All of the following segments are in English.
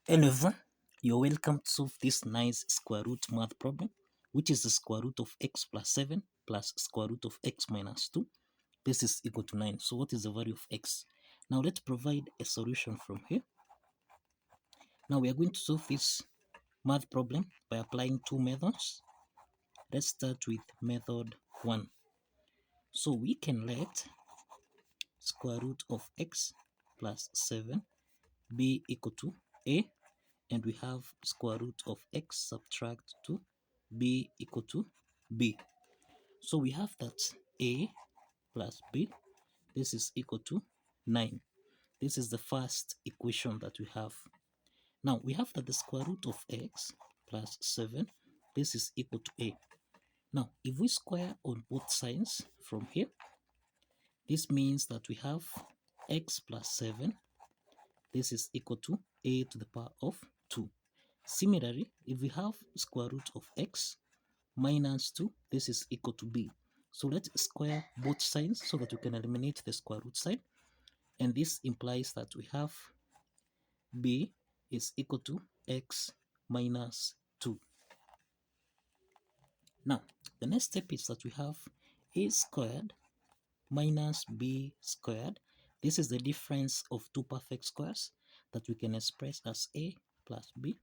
Hello everyone, you're welcome to solve this nice square root math problem, which is the square root of x plus 7 plus square root of x minus 2. This is equal to 9. So what is the value of x? Now let's provide a solution from here. Now we are going to solve this math problem by applying two methods. Let's start with method 1. So we can let square root of x plus 7 be equal to a, and we have square root of x subtract 2 b equal to b. So we have that a plus b, this is equal to 9. This is the first equation that we have. Now we have that the square root of x plus 7, this is equal to a. Now if we square on both sides from here, this means that we have x plus 7, this is equal to a to the power of 2. Similarly, if we have square root of x minus 2, this is equal to b. So let's square both sides so that we can eliminate the square root side. And this implies that we have b is equal to x minus 2. Now, the next step is that we have a squared minus b squared. This is the difference of two perfect squares that we can express as a plus b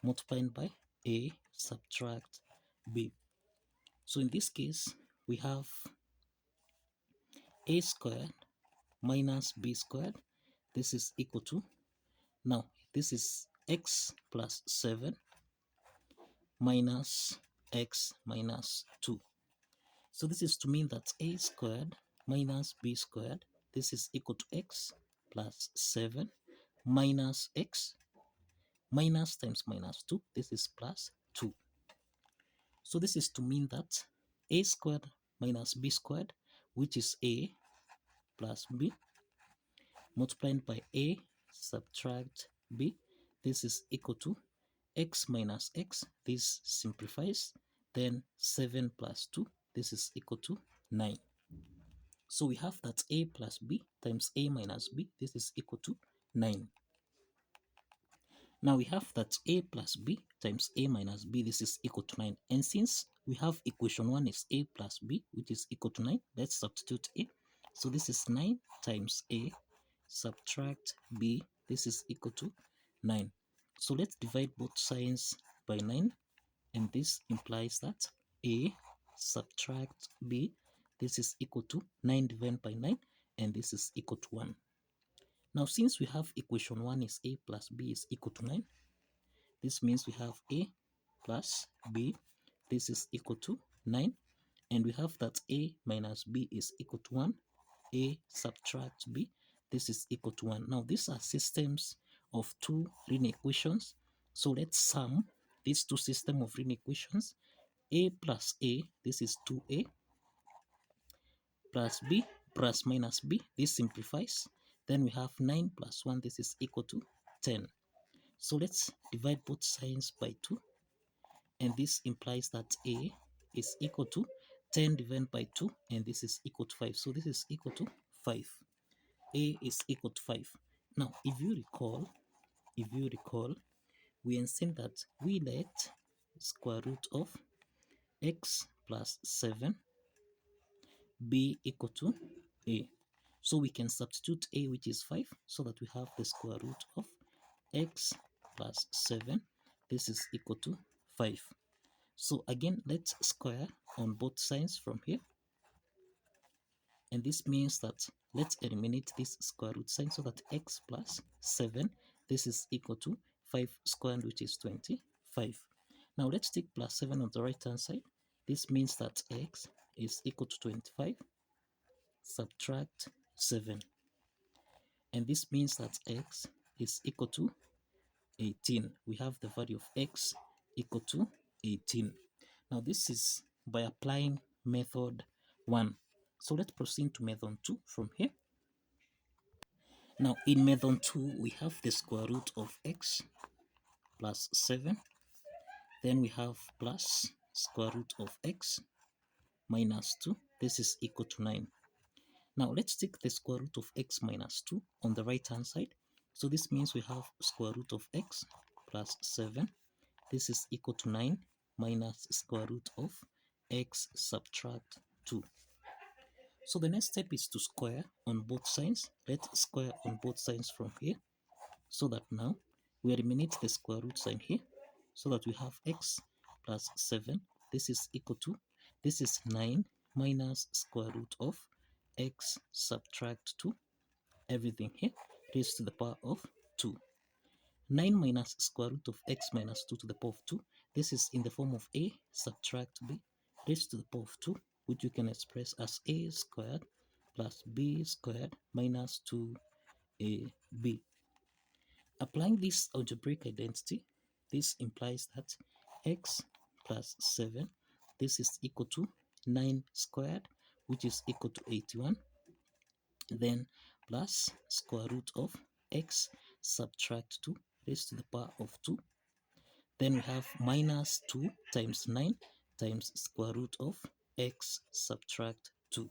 multiplied by a subtract b. So in this case, we have a squared minus b squared. This is equal to, now this is x plus 7 minus x minus 2. So this is to mean that a squared minus b squared, this is equal to x plus 7 minus x minus times minus 2, this is plus 2. So this is to mean that a squared minus b squared, which is a plus b, multiplied by a subtract b, this is equal to x minus x, this simplifies, then 7 plus 2, this is equal to 9. So we have that a plus b times a minus b, this is equal to 9. Now we have that a plus b times a minus b, this is equal to 9. And since we have equation 1 is a plus b, which is equal to 9, let's substitute a. So this is 9 times a subtract b, this is equal to 9. So let's divide both sides by 9, and this implies that a subtract b, this is equal to 9 divided by 9, and this is equal to 1. Now since we have equation 1 is a plus b is equal to 9, this means we have a plus b, this is equal to 9, and we have that a minus b is equal to 1, a subtract b, this is equal to 1. Now these are systems of two linear equations, so let's sum these two systems of linear equations. A plus a, this is 2a, plus b plus minus b, this simplifies, then we have 9 plus 1, this is equal to 10. So let's divide both sides by 2, and this implies that a is equal to 10 divided by 2, and this is equal to 5. So this is equal to 5. A is equal to 5. Now, if you recall, we have seen that we let square root of x plus 7 be equal to a. So we can substitute a, which is 5, so that we have the square root of x plus 7. This is equal to 5. So again, let's square on both sides from here. And this means that let's eliminate this square root sign so that x plus 7, this is equal to 5 squared, which is 25. Now let's take plus 7 on the right hand side. This means that x is equal to 25, subtract 7. And this means that x is equal to 18. We have the value of x equal to 18. Now this is by applying method 1. So let's proceed to method 2 from here. Now in method 2, we have the square root of x plus 7. Then we have plus square root of x minus 2. This is equal to 9. Now let's take the square root of x minus 2 on the right hand side. So this means we have square root of x plus 7. This is equal to 9 minus square root of x subtract 2. So the next step is to square on both sides. Let's square on both sides from here, so that now we eliminate the square root sign here, so that we have x plus 7. This is equal to, this is 9 minus square root of x subtract 2, everything here raised to the power of 2. 9 minus square root of x minus 2 to the power of 2. This is in the form of a subtract b raised to the power of 2, which you can express as a squared plus b squared minus 2ab. Applying this algebraic identity, this implies that x plus 7, this is equal to 9 squared, which is equal to 81, then plus square root of x subtract 2 raised to the power of 2. Then we have minus 2 times 9 times square root of x subtract 2.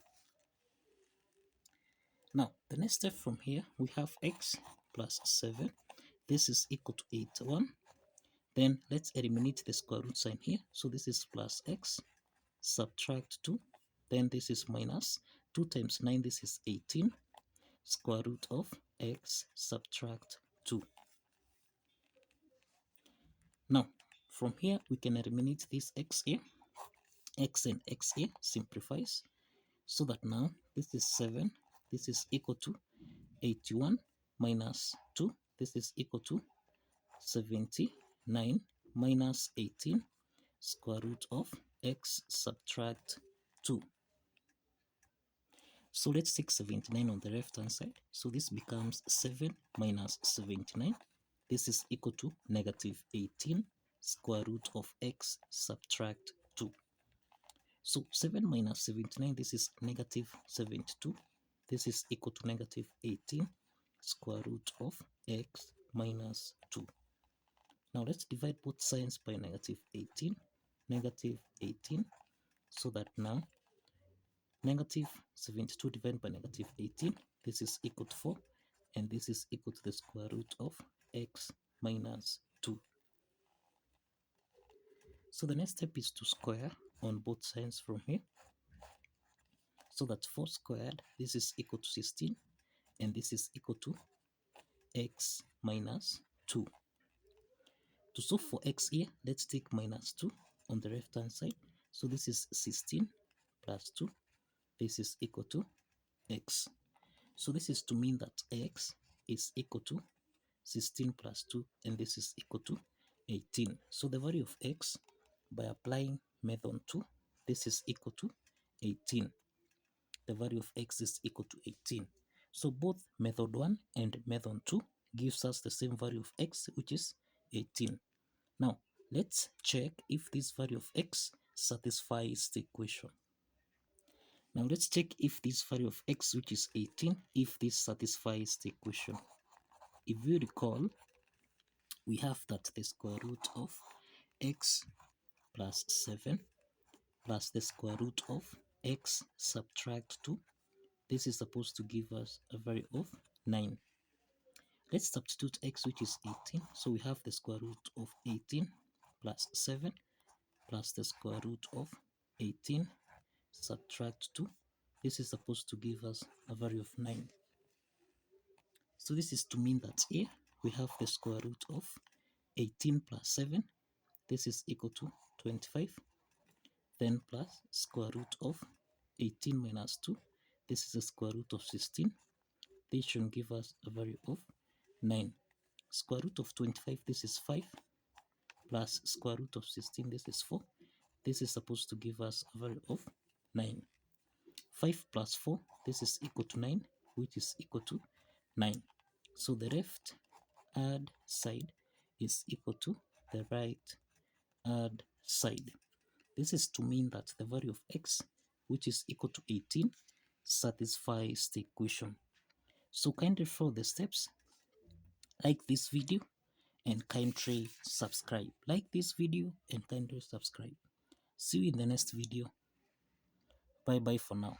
Now, the next step from here, we have x plus 7. This is equal to 81. Then let's eliminate the square root sign here. So this is plus x subtract 2. Then this is minus 2 times 9. This is 18. Square root of x subtract 2. Now, from here, we can eliminate this x here. X and x here simplifies, so that now this is 7. This is equal to 81 minus 2. This is equal to 79 minus 18 square root of x subtract 2. So let's take 79 on the left hand side. So this becomes 7 minus 79. This is equal to negative 18 square root of x subtract 2. So 7 minus 79, this is negative 72. This is equal to negative 18 square root of x minus 2. Now let's divide both sides by negative 18. Negative 18, so that now negative 72 divided by negative 18, this is equal to 4, and this is equal to the square root of x minus 2. So the next step is to square on both sides from here, so that 4 squared, this is equal to 16, and this is equal to x minus 2. To solve for x here, let's take minus 2 on the left hand side. So this is 16 plus 2. This is equal to x. So this is to mean that x is equal to 16 plus 2, and this is equal to 18. So the value of x, by applying method 2, this is equal to 18. The value of x is equal to 18. So both method 1 and method 2 gives us the same value of x, which is 18. Now, let's check if this value of x satisfies the equation. Now, let's check if this value of x, which is 18, if this satisfies the equation. If you recall, we have that the square root of x plus 7 plus the square root of x subtract 2, this is supposed to give us a value of 9. Let's substitute x, which is 18. So we have the square root of 18 plus 7 plus the square root of 18 subtract 2. This is supposed to give us a value of 9. So this is to mean that here we have the square root of 18 plus 7. This is equal to 25. Then plus square root of 18 minus 2. This is the square root of 16. This should give us a value of 9. Square root of 25, this is 5. Plus square root of 16, this is 4. This is supposed to give us a value of 9. 5 plus 4, this is equal to 9, which is equal to 9. So the left hand side is equal to the right hand side. This is to mean that the value of x, which is equal to 18, satisfies the equation. So kindly follow the steps, like this video, and kindly subscribe. Like this video and kindly subscribe. See you in the next video. Bye bye for now.